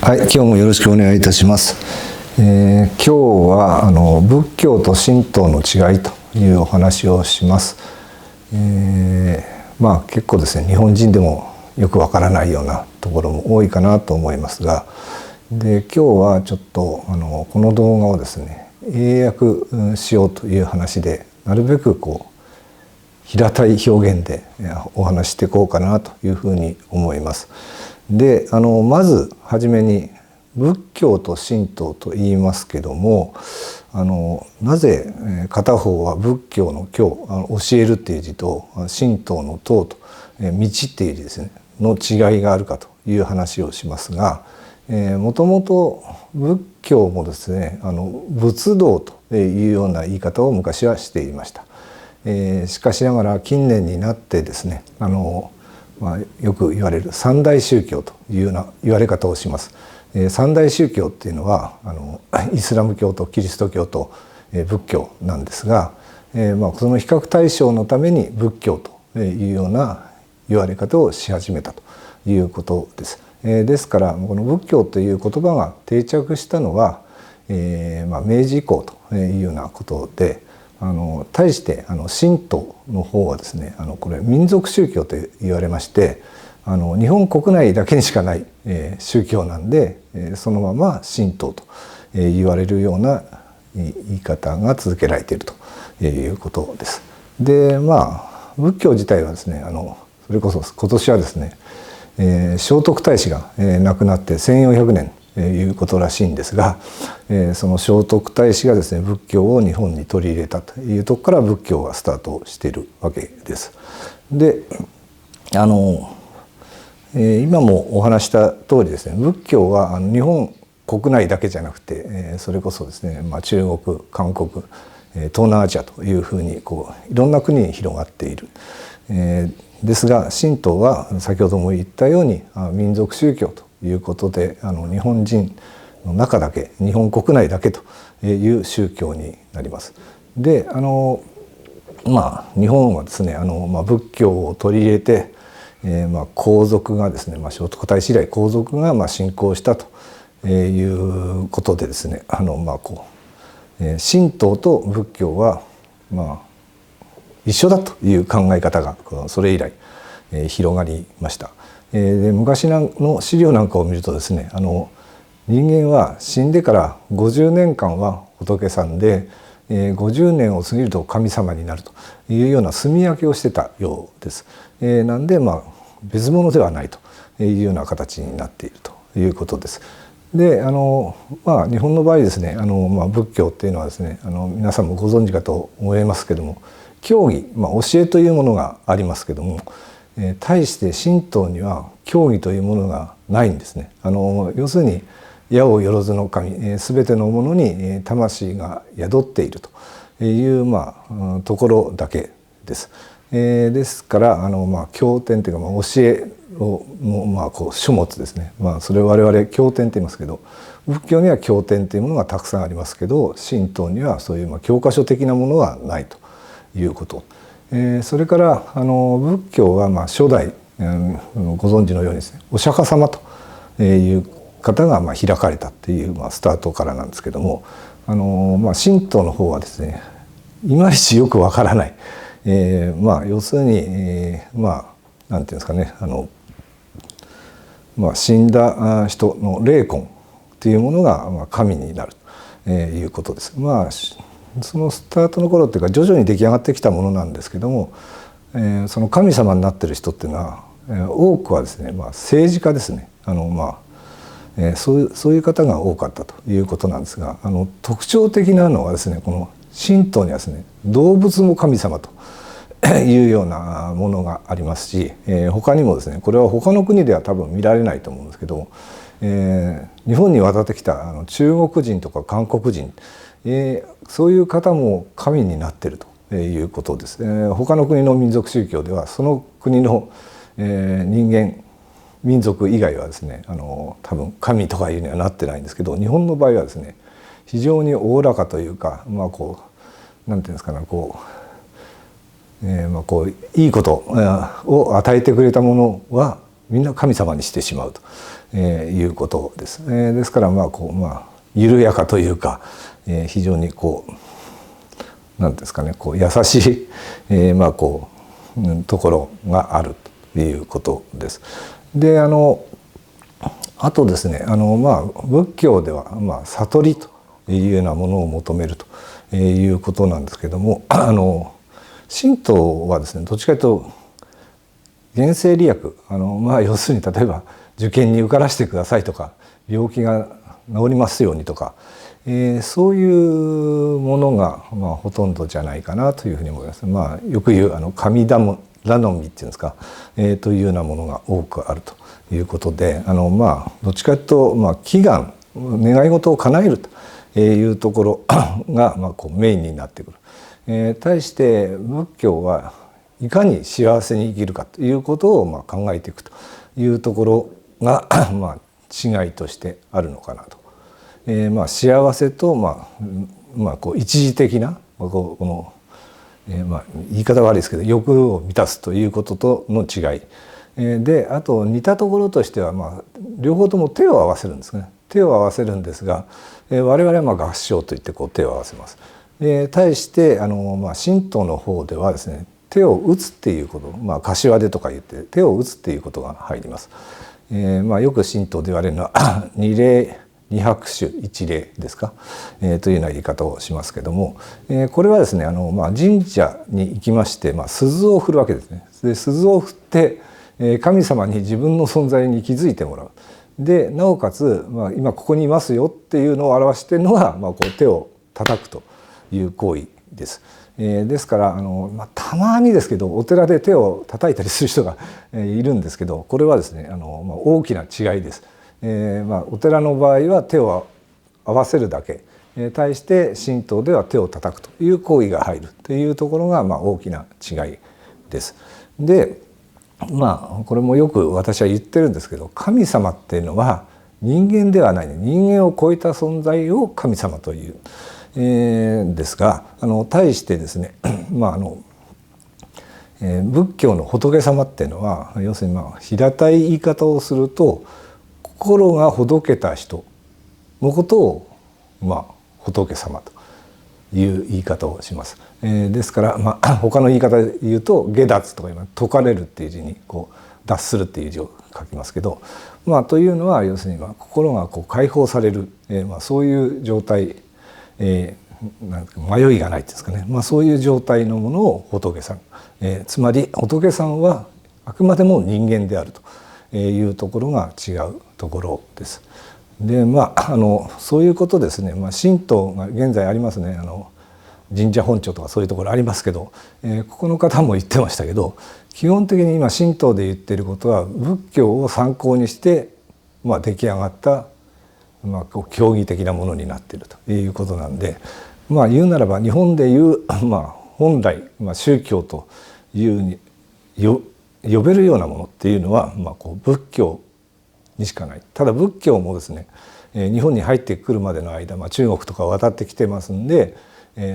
はい、今日もよろしくお願いいたします。今日は仏教と神道の違いというお話をします。結構ですね、日本人でもよくわからないようなところも多いかなと思いますが、で今日はちょっとこの動画をですね、英訳しようという話で、なるべく平たい表現でお話していこうかなというふうに思います。でまずはじめに仏教と神道と言いますけども、なぜ片方は仏教の教、教えるっていう字と神道の道と道っていう字ですねの違いがあるかという話をしますが、もともと仏教もですね仏道というような言い方を昔はしていました。しかしながら近年になってですねよく言われる三大宗教というような言われ方をします。三大宗教っていうのはイスラム教とキリスト教と仏教なんですが、その比較対象のために仏教というような言われ方をし始めたということです。ですからこの仏教という言葉が定着したのは明治以降というようなことで、対して神道の方はですねこれ民族宗教と言われまして、日本国内だけにしかない、宗教なんで、そのまま神道と言われるような言い方が続けられているということです。で仏教自体はですねそれこそ今年はですね、聖徳太子が亡くなって1400年いうことらしいんですが、その聖徳太子がですね仏教を日本に取り入れたというところから仏教がスタートしているわけです。で今もお話した通りですね、仏教は日本国内だけじゃなくてそれこそですね中国、韓国、東南アジアというふうにいろんな国に広がっている。ですが神道は先ほども言ったように民族宗教ということで日本人の中だけ、日本国内だけという宗教になります。で日本はですね仏教を取り入れて皇族がですね聖徳太子以来皇族が信仰したということでですね神道と仏教は一緒だという考え方がそれ以来広がりました。で昔の資料なんかを見るとですね人間は死んでから50年間は仏さんで50年を過ぎると神様になるというような住み分けをしてたようです。なんで別物ではないというような形になっているということです。で日本の場合ですね仏教っていうのはですね皆さんもご存知かと思いますけども、教義、教えというものがありますけども、対して神道には教義というものがないんですね。要するに八百万の神、全てのものに魂が宿っているというところだけです。ですから経典というか教えを書物ですね、それを我々経典と言いますけど、仏教には経典というものがたくさんありますけど、神道にはそういう教科書的なものはないということ。それから仏教は初代ご存知のようにですねお釈迦様という方が開かれたっていうスタートからなんですけども、神道の方はですねいまいちよくわからない。要するになんていうんですかね死んだ人の霊魂というものが神になるということです。そのスタートの頃っていうか徐々に出来上がってきたものなんですけども、その神様になってる人っていうのは多くはですね政治家ですねそういう方が多かったということなんですが、特徴的なのはですねこの神道にはですね動物も神様というようなものがありますし、他にもですねこれは他の国では多分見られないと思うんですけど、日本に渡ってきた中国人とか韓国人、そういう方も神になっているということです。他の国の民族宗教ではその国の人間民族以外はですね多分神とかいうにはなってないんですけど、日本の場合はですね非常におおらかというかなんていうんですかねいいことを与えてくれたものはみんな神様にしてしまうということです。ですから緩やかというか非常に何ですかね優しいところがあるということです。であとですね仏教では悟りというようなものを求めるということなんですけども神道はですねどっちかというと現世利益要するに例えば受験に受からしてくださいとか病気が治りますようにとか、そういうものがほとんどじゃないかなというふうに思います。よく言う神頼みっていうんですか、というようなものが多くあるということでどっちかというと祈願願い事を叶えるというところがメインになってくる。対して仏教はいかに幸せに生きるかということを考えていくというところが違いとしてあるのかなと。幸せと一時的なこの言い方悪いですけど欲を満たすということとの違いであと似たところとしては両方とも手を合わせるんですね。手を合わせるんですが我々は合掌といって手を合わせます。対して神道の方ではですね手を打つっていうこと柏手とか言って手を打つっていうことが入ります。よく神道で言われるのは二礼二拍手一礼ですか、というような言い方をしますけども、これはですね神社に行きまして鈴を振るわけですね。で鈴を振って神様に自分の存在に気づいてもらう。でなおかつ、今ここにいますよっていうのを表しているのが、手を叩くという行為です。ですからたまにですけどお寺で手を叩いたりする人がいるんですけどこれはですね大きな違いです。お寺の場合は手を合わせるだけ対して神道では手を叩くという行為が入るというところが大きな違いです。でこれもよく私は言ってるんですけど神様っていうのは人間ではない人間を超えた存在を神様という、ですが対してですね仏教の仏様っていうのは要するに平たい言い方をすると心がほどけた人のことを仏様という言い方をします。ですから他の言い方で言うと下脱とか解かれるっていう字に脱するっていう字を書きますけどというのは要するに心が解放される、そういう状態、迷いがないですかね、そういう状態のものを仏さん、つまり仏さんはあくまでも人間であるというところが違うところです。でそういうことですね、神道が現在ありますね神社本庁とかそういうところありますけど、ここの方も言ってましたけど基本的に今神道で言っていることは仏教を参考にして出来上がった教義的なものになっているということなんで言うならば日本でいう本来宗教というに呼べるようなものっていうのは仏教にしかない。ただ仏教もですね日本に入ってくるまでの間中国とか渡ってきてますんで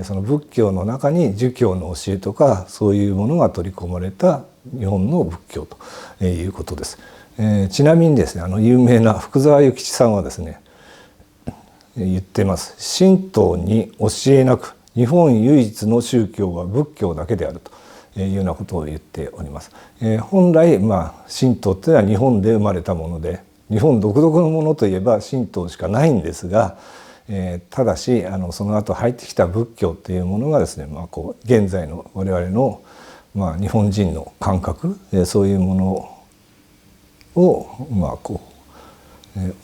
その仏教の中に儒教の教えとかそういうものが取り込まれた日本の仏教ということです。ちなみにですね有名な福沢諭吉さんはですね言ってます。神道に教えなく日本唯一の宗教は仏教だけであるというようなことを言っております。本来神道というのは日本で生まれたもので日本独特のものといえば神道しかないんですがただしその後入ってきた仏教というものがですね現在の我々の日本人の感覚そういうものを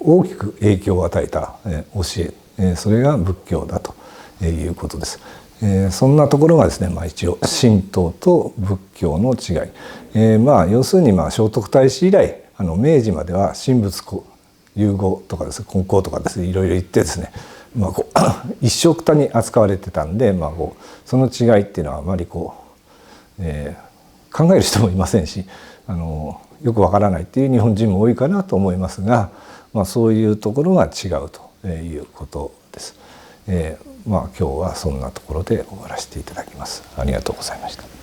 大きく影響を与えた教えそれが仏教だということです。そんなところがですね一応神道と仏教の違い要するに聖徳太子以来明治までは神仏融合とかですね混交とかですねいろいろ言ってですね一緒くたに扱われてたんでその違いっていうのはあまり考える人もいませんしよくわからないっていう日本人も多いかなと思いますが、そういうところが違うということです。今日はそんなところで終わらせていただきます。ありがとうございました。